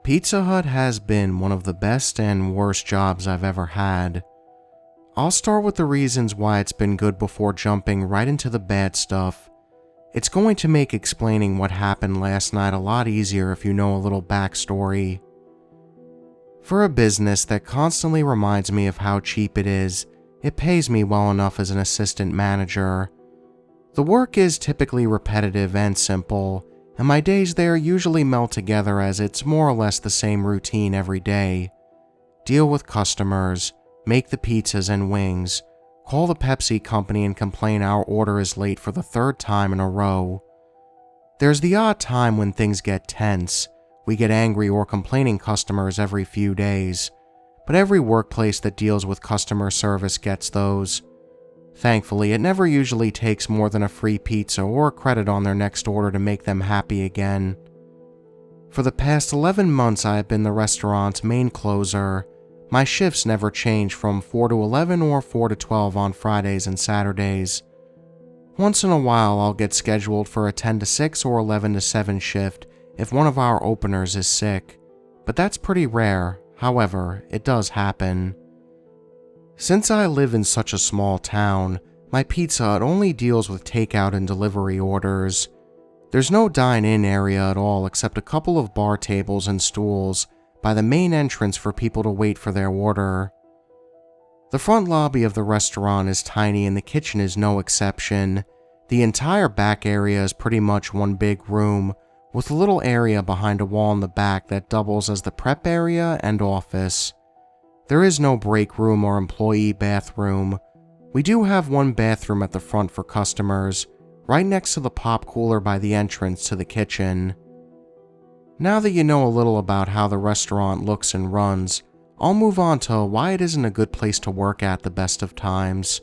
Pizza Hut has been one of the best and worst jobs I've ever had. I'll start with the reasons why it's been good before jumping right into the bad stuff. It's going to make explaining what happened last night a lot easier if you know a little backstory. For a business that constantly reminds me of how cheap it is, it pays me well enough as an assistant manager. The work is typically repetitive and simple, and my days there usually melt together as it's more or less the same routine every day. Deal with customers, make the pizzas and wings, call the Pepsi company and complain our order is late for the third time in a row. There's the odd time when things get tense. We get angry or complaining customers every few days, but every workplace that deals with customer service gets those. Thankfully, it never usually takes more than a free pizza or a credit on their next order to make them happy again. For the past 11 months I have been the restaurant's main closer. My shifts never change from 4 to 11 or 4 to 12 on Fridays and Saturdays. Once in a while I'll get scheduled for a 10 to 6 or 11 to 7 shift if one of our openers is sick, but that's pretty rare. However, it does happen. Since I live in such a small town, my Pizza Hut only deals with takeout and delivery orders. There's no dine-in area at all except a couple of bar tables and stools by the main entrance for people to wait for their order. The front lobby of the restaurant is tiny and the kitchen is no exception. The entire back area is pretty much one big room, with a little area behind a wall in the back that doubles as the prep area and office. There is no break room or employee bathroom. We do have one bathroom at the front for customers, right next to the pop cooler by the entrance to the kitchen. Now that you know a little about how the restaurant looks and runs, I'll move on to why it isn't a good place to work at the best of times.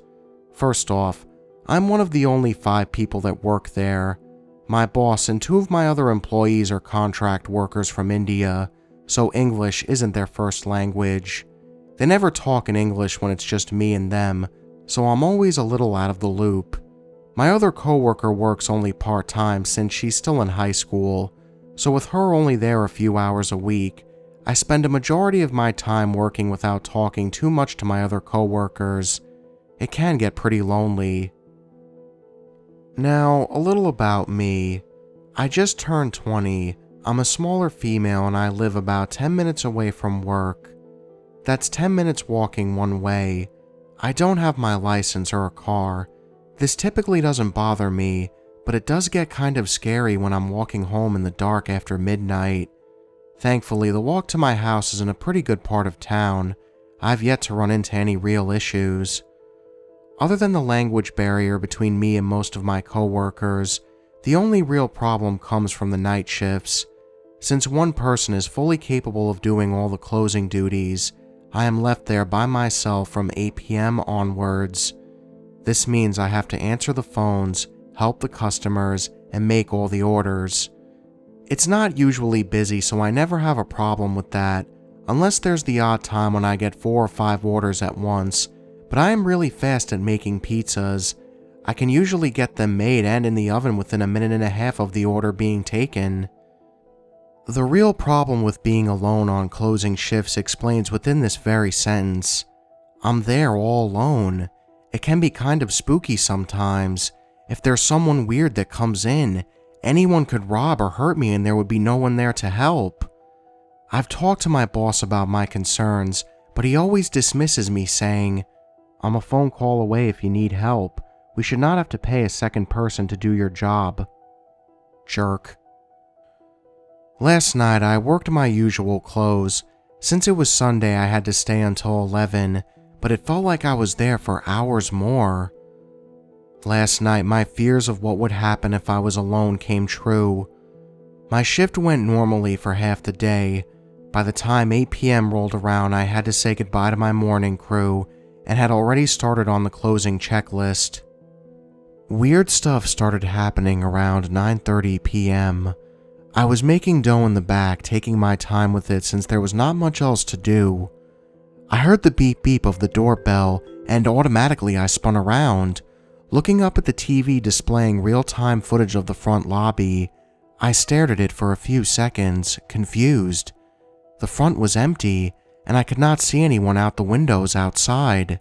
First off, I'm one of the only 5 people that work there. My boss and 2 of my other employees are contract workers from India, so English isn't their first language. They never talk in English when it's just me and them, so I'm always a little out of the loop. My other coworker works only part-time since she's still in high school, so with her only there a few hours a week, I spend a majority of my time working without talking too much to my other coworkers. It can get pretty lonely. Now, a little about me. I just turned 20. I'm a smaller female and I live about 10 minutes away from work. That's 10 minutes walking one way. I don't have my license or a car. This typically doesn't bother me, but it does get kind of scary when I'm walking home in the dark after midnight. Thankfully, the walk to my house is in a pretty good part of town. I've yet to run into any real issues. Other than the language barrier between me and most of my coworkers, the only real problem comes from the night shifts. Since one person is fully capable of doing all the closing duties, I am left there by myself from 8 p.m. onwards. This means I have to answer the phones, help the customers, and make all the orders. It's not usually busy, so I never have a problem with that, unless there's the odd time when I get 4 or 5 orders at once, but I am really fast at making pizzas. I can usually get them made and in the oven within a minute and a half of the order being taken. The real problem with being alone on closing shifts explains within this very sentence. I'm there all alone. It can be kind of spooky sometimes. If there's someone weird that comes in, anyone could rob or hurt me and there would be no one there to help. I've talked to my boss about my concerns, but he always dismisses me saying, "I'm a phone call away if you need help. We should not have to pay a second person to do your job." Jerk. Last night I worked my usual close. Since it was Sunday I had to stay until 11, but it felt like I was there for hours more. Last night my fears of what would happen if I was alone came true. My shift went normally for half the day. By the time 8 p.m. rolled around I had to say goodbye to my morning crew and had already started on the closing checklist. Weird stuff started happening around 9:30 p.m. I was making dough in the back, taking my time with it since there was not much else to do. I heard the beep beep of the doorbell and automatically I spun around. Looking up at the TV displaying real-time footage of the front lobby, I stared at it for a few seconds, confused. The front was empty, and I could not see anyone out the windows outside.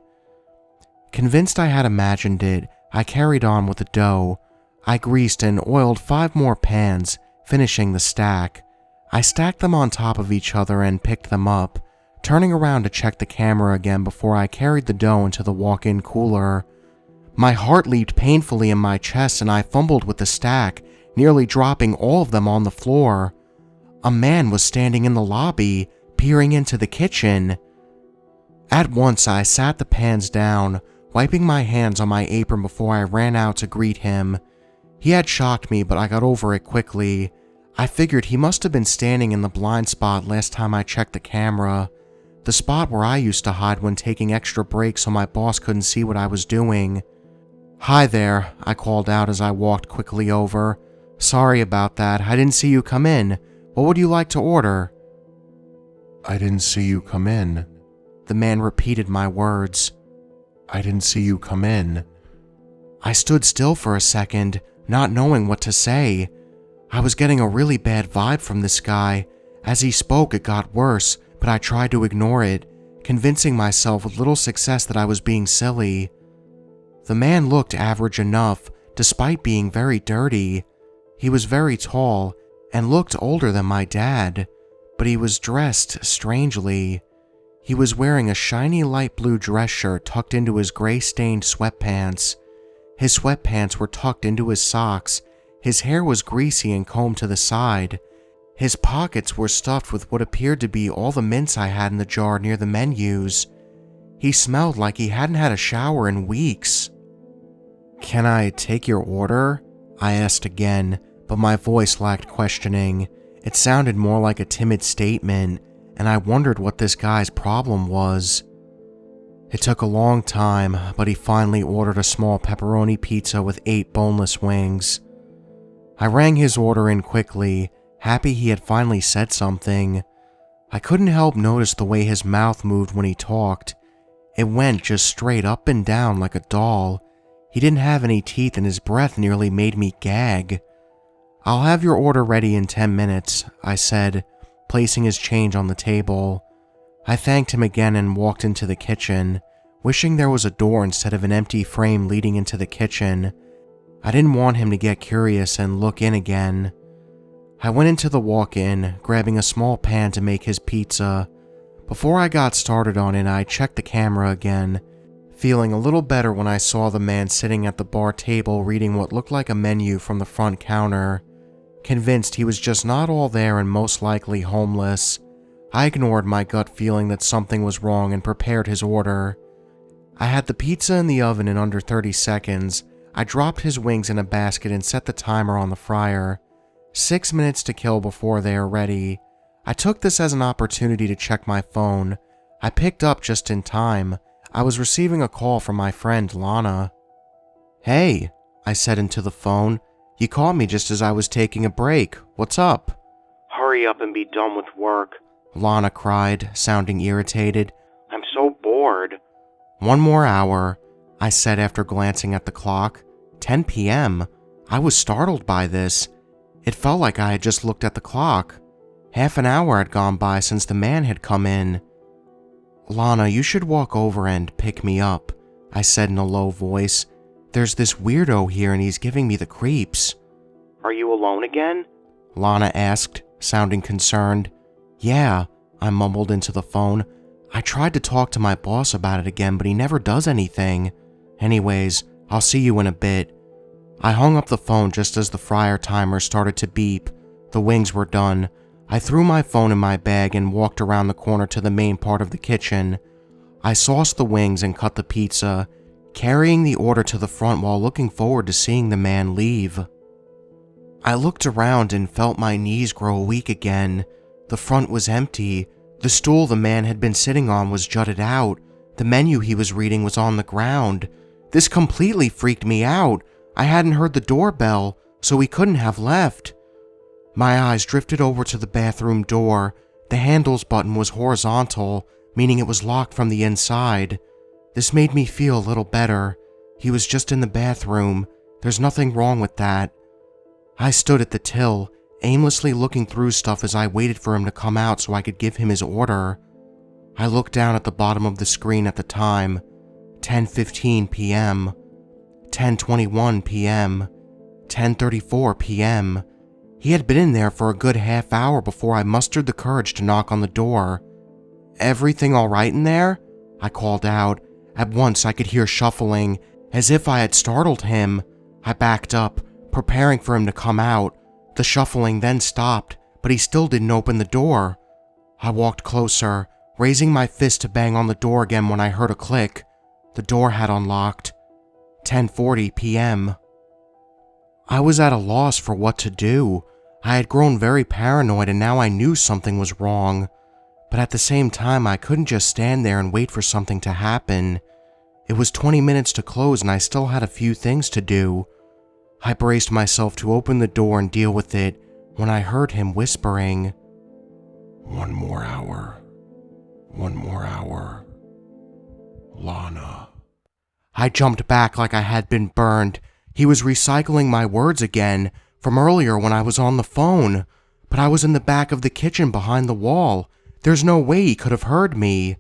Convinced I had imagined it, I carried on with the dough. I greased and oiled 5 more pans, finishing the stack. I stacked them on top of each other and picked them up, turning around to check the camera again before I carried the dough into the walk-in cooler. My heart leaped painfully in my chest and I fumbled with the stack, nearly dropping all of them on the floor. A man was standing in the lobby, peering into the kitchen. At once I sat the pans down, wiping my hands on my apron before I ran out to greet him. He had shocked me, but I got over it quickly. I figured he must have been standing in the blind spot last time I checked the camera, the spot where I used to hide when taking extra breaks so my boss couldn't see what I was doing. "Hi there," I called out as I walked quickly over. "Sorry about that, I didn't see you come in. What would you like to order?" "I didn't see you come in." The man repeated my words. "I didn't see you come in." I stood still for a second, not knowing what to say. I was getting a really bad vibe from this guy. As he spoke, it got worse, but I tried to ignore it, convincing myself with little success that I was being silly. The man looked average enough, despite being very dirty. He was very tall and looked older than my dad, but he was dressed strangely. He was wearing a shiny light blue dress shirt tucked into his gray-stained sweatpants. His sweatpants were tucked into his socks. His hair was greasy and combed to the side. His pockets were stuffed with what appeared to be all the mints I had in the jar near the menus. He smelled like he hadn't had a shower in weeks. "Can I take your order?" I asked again, but my voice lacked questioning. It sounded more like a timid statement, and I wondered what this guy's problem was. It took a long time, but he finally ordered a small pepperoni pizza with 8 boneless wings. I rang his order in quickly, happy he had finally said something. I couldn't help notice the way his mouth moved when he talked. It went just straight up and down like a doll. He didn't have any teeth and his breath nearly made me gag. "I'll have your order ready in 10 minutes, I said, placing his change on the table. I thanked him again and walked into the kitchen, wishing there was a door instead of an empty frame leading into the kitchen. I didn't want him to get curious and look in again. I went into the walk-in, grabbing a small pan to make his pizza. Before I got started on it, I checked the camera again, feeling a little better when I saw the man sitting at the bar table reading what looked like a menu from the front counter. Convinced he was just not all there and most likely homeless, I ignored my gut feeling that something was wrong and prepared his order. I had the pizza in the oven in under 30 seconds. I dropped his wings in a basket and set the timer on the fryer. 6 minutes to kill before they are ready. I took this as an opportunity to check my phone. I picked up just in time. I was receiving a call from my friend Lana. "Hey," I said into the phone. "You called me just as I was taking a break. What's up?" "Hurry up and be done with work," Lana cried, sounding irritated. "I'm so bored." "1 more hour," I said after glancing at the clock. 10 p.m. I was startled by this. It felt like I had just looked at the clock. Half an hour had gone by since the man had come in. "Lana, you should walk over and pick me up," I said in a low voice. "There's this weirdo here and he's giving me the creeps." "Are you alone again?" Lana asked, sounding concerned. "Yeah," I mumbled into the phone. "I tried to talk to my boss about it again, but he never does anything. Anyways, I'll see you in a bit." I hung up the phone just as the fryer timer started to beep. The wings were done. I threw my phone in my bag and walked around the corner to the main part of the kitchen. I sauced the wings and cut the pizza, carrying the order to the front while looking forward to seeing the man leave. I looked around and felt my knees grow weak again. The front was empty. The stool the man had been sitting on was jutted out. The menu he was reading was on the ground. This completely freaked me out. I hadn't heard the doorbell, so he couldn't have left. My eyes drifted over to the bathroom door. The handles button was horizontal, meaning it was locked from the inside. This made me feel a little better. He was just in the bathroom. There's nothing wrong with that. I stood at the till, aimlessly looking through stuff as I waited for him to come out so I could give him his order. I looked down at the bottom of the screen at the time, 10:15 p.m., 10:21 p.m., 10:34 p.m. He had been in there for a good half hour before I mustered the courage to knock on the door. "Everything all right in there?" I called out. At once I could hear shuffling, as if I had startled him. I backed up, preparing for him to come out. The shuffling then stopped, but he still didn't open the door. I walked closer, raising my fist to bang on the door again when I heard a click. The door had unlocked. 10:40 p.m. I was at a loss for what to do. I had grown very paranoid and now I knew something was wrong. But at the same time, I couldn't just stand there and wait for something to happen. It was 20 minutes to close and I still had a few things to do. I braced myself to open the door and deal with it when I heard him whispering, "One more hour. One more hour. Lana." I jumped back like I had been burned. He was recycling my words again from earlier when I was on the phone, but I was in the back of the kitchen behind the wall. There's no way he could have heard me.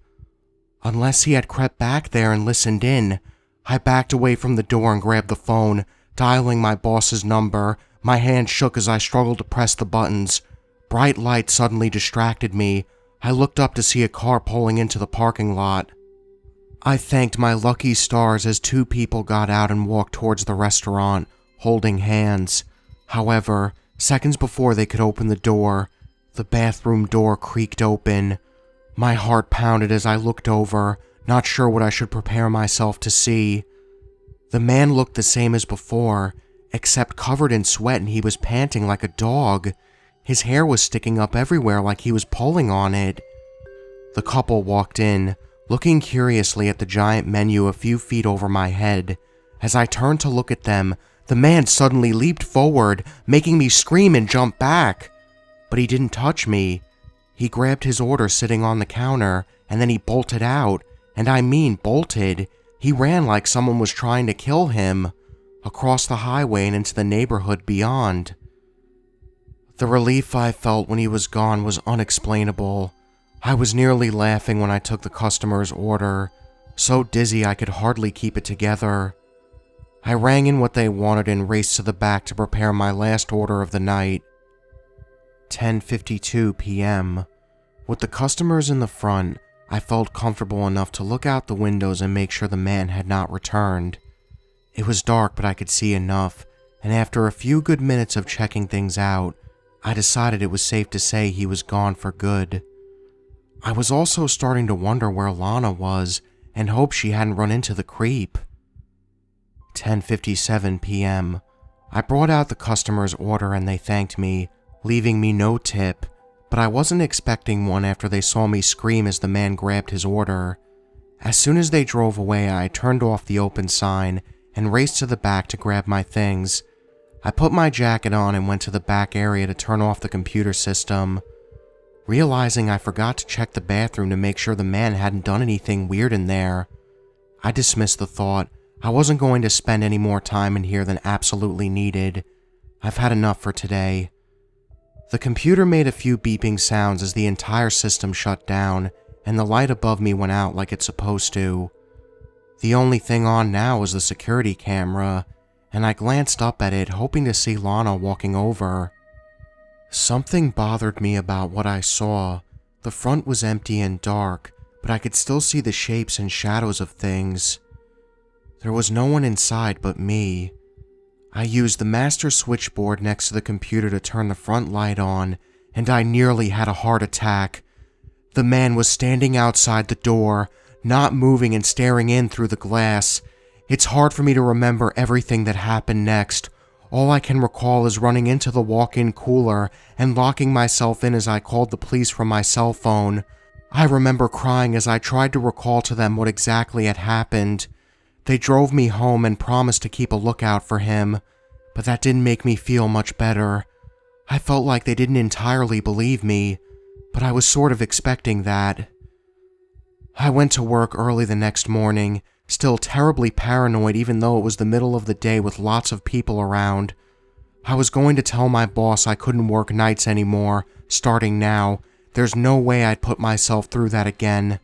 Unless he had crept back there and listened in. I backed away from the door and grabbed the phone, dialing my boss's number. My hand shook as I struggled to press the buttons. Bright light suddenly distracted me. I looked up to see a car pulling into the parking lot. I thanked my lucky stars as two people got out and walked towards the restaurant, holding hands. However, seconds before they could open the door, the bathroom door creaked open. My heart pounded as I looked over, not sure what I should prepare myself to see. The man looked the same as before, except covered in sweat, and he was panting like a dog. His hair was sticking up everywhere like he was pulling on it. The couple walked in, looking curiously at the giant menu a few feet over my head. As I turned to look at them, the man suddenly leaped forward, making me scream and jump back. But he didn't touch me. He grabbed his order sitting on the counter, and then he bolted out. And I mean bolted. He ran like someone was trying to kill him, across the highway and into the neighborhood beyond. The relief I felt when he was gone was unexplainable. I was nearly laughing when I took the customer's order, so dizzy I could hardly keep it together. I rang in what they wanted and raced to the back to prepare my last order of the night. 10:52 p.m. With the customers in the front, I felt comfortable enough to look out the windows and make sure the man had not returned. It was dark, but I could see enough, and after a few good minutes of checking things out, I decided it was safe to say he was gone for good. I was also starting to wonder where Lana was and hoped she hadn't run into the creep. 10:57 p.m. I brought out the customer's order and they thanked me, leaving me no tip, but I wasn't expecting one after they saw me scream as the man grabbed his order. As soon as they drove away, I turned off the open sign and raced to the back to grab my things. I put my jacket on and went to the back area to turn off the computer system. Realizing I forgot to check the bathroom to make sure the man hadn't done anything weird in there, I dismissed the thought. I wasn't going to spend any more time in here than absolutely needed. I've had enough for today. The computer made a few beeping sounds as the entire system shut down, and the light above me went out like it's supposed to. The only thing on now was the security camera, and I glanced up at it, hoping to see Lana walking over. Something bothered me about what I saw. The front was empty and dark, but I could still see the shapes and shadows of things. There was no one inside but me. I used the master switchboard next to the computer to turn the front light on, and I nearly had a heart attack. The man was standing outside the door, not moving and staring in through the glass. It's hard for me to remember everything that happened next. All I can recall is running into the walk-in cooler and locking myself in as I called the police from my cell phone. I remember crying as I tried to recall to them what exactly had happened. They drove me home and promised to keep a lookout for him, but that didn't make me feel much better. I felt like they didn't entirely believe me, but I was sort of expecting that. I went to work early the next morning, still terribly paranoid even though it was the middle of the day with lots of people around. I was going to tell my boss I couldn't work nights anymore, starting now. There's no way I'd put myself through that again.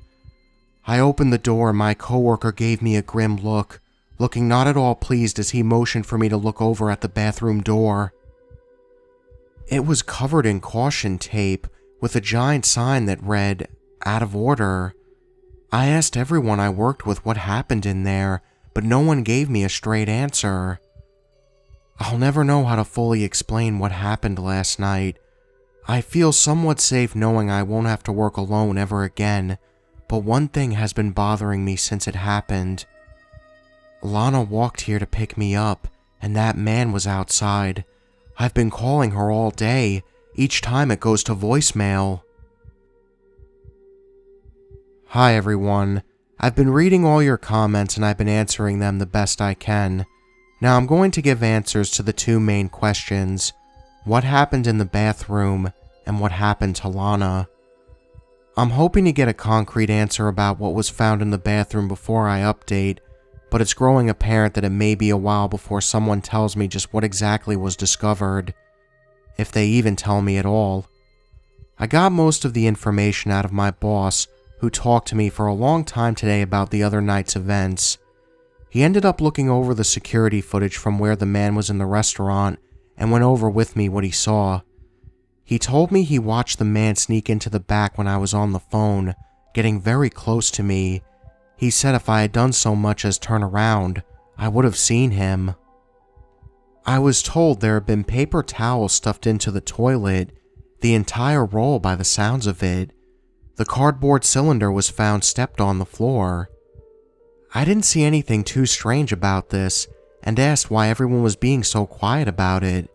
I opened the door and my coworker gave me a grim look, looking not at all pleased as he motioned for me to look over at the bathroom door. It was covered in caution tape with a giant sign that read, "Out of order." I asked everyone I worked with what happened in there, but no one gave me a straight answer. I'll never know how to fully explain what happened last night. I feel somewhat safe knowing I won't have to work alone ever again, but one thing has been bothering me since it happened. Lana walked here to pick me up, and that man was outside. I've been calling her all day. Each time it goes to voicemail. Hi everyone. I've been reading all your comments and I've been answering them the best I can. Now I'm going to give answers to the two main questions. What happened in the bathroom and what happened to Lana? I'm hoping to get a concrete answer about what was found in the bathroom before I update, but it's growing apparent that it may be a while before someone tells me just what exactly was discovered, if they even tell me at all. I got most of the information out of my boss, who talked to me for a long time today about the other night's events. He ended up looking over the security footage from where the man was in the restaurant and went over with me what he saw. He told me he watched the man sneak into the back when I was on the phone, getting very close to me. He said if I had done so much as turn around, I would have seen him. I was told there had been paper towels stuffed into the toilet, the entire roll by the sounds of it. The cardboard cylinder was found stepped on the floor. I didn't see anything too strange about this and asked why everyone was being so quiet about it.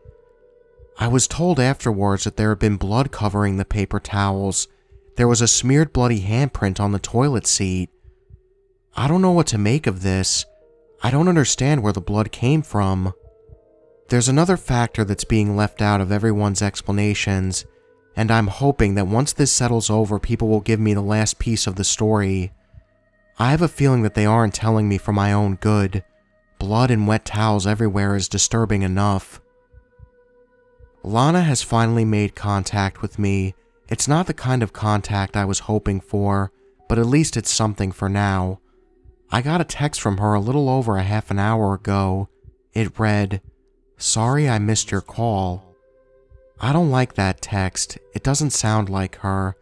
I was told afterwards that there had been blood covering the paper towels. There was a smeared bloody handprint on the toilet seat. I don't know what to make of this. I don't understand where the blood came from. There's another factor that's being left out of everyone's explanations, and I'm hoping that once this settles over, people will give me the last piece of the story. I have a feeling that they aren't telling me for my own good. Blood and wet towels everywhere is disturbing enough. Lana has finally made contact with me. It's not the kind of contact I was hoping for, but at least it's something for now. I got a text from her a little over a half an hour ago. It read, "Sorry I missed your call." I don't like that text. It doesn't sound like her.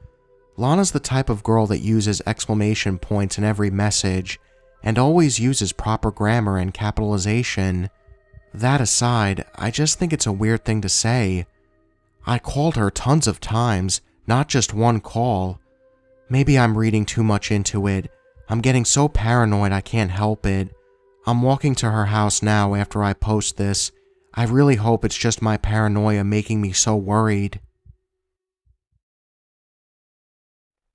Lana's the type of girl that uses exclamation points in every message and always uses proper grammar and capitalization. That aside, I just think it's a weird thing to say. I called her tons of times, not just one call. Maybe I'm reading too much into it. I'm getting so paranoid I can't help it. I'm walking to her house now after I post this. I really hope it's just my paranoia making me so worried.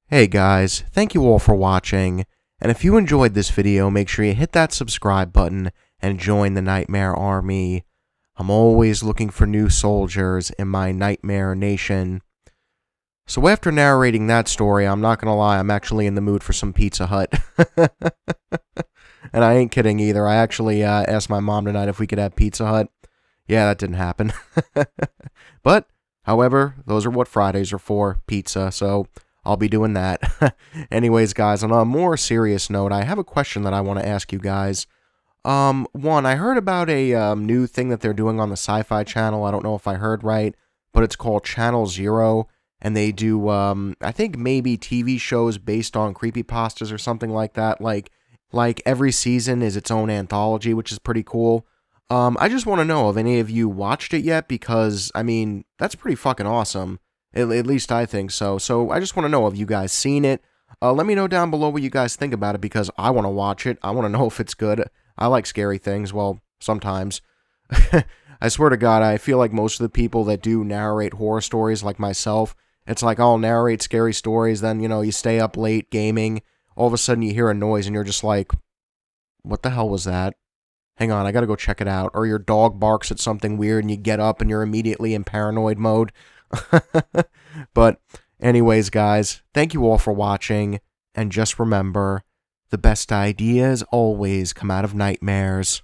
Hey guys, thank you all for watching, and if you enjoyed this video, make sure you hit that subscribe button and join the Nightmare Army. I'm always looking for new soldiers in my Nightmare Nation. So after narrating that story, I'm not gonna lie, I'm actually in the mood for some Pizza Hut. And I ain't kidding either. I actually asked my mom tonight if we could have Pizza Hut. Yeah, that didn't happen. But, however, those are what Fridays are for, pizza, so I'll be doing that. Anyways, guys, on a more serious note, I have a question that I want to ask you guys. One, I heard about a new thing that they're doing on the Sci-Fi Channel. I don't know if I heard right, but it's called Channel Zero, and they do, I think maybe TV shows based on creepypastas or something like that. Like every season is its own anthology, which is pretty cool. I just want to know if any of you watched it yet, because, I mean, that's pretty fucking awesome. At least I think so. So I just want to know if you guys seen it. Let me know down below what you guys think about it, because I want to watch it. I want to know if it's good. I like scary things. Well, sometimes. I swear to God, I feel like most of the people that do narrate horror stories, like myself, it's like I'll narrate scary stories, then, you know, you stay up late gaming, all of a sudden you hear a noise and you're just like, what the hell was that? Hang on, I gotta go check it out. Or your dog barks at something weird and you get up and you're immediately in paranoid mode. But anyways, guys, thank you all for watching, and just remember, the best ideas always come out of nightmares.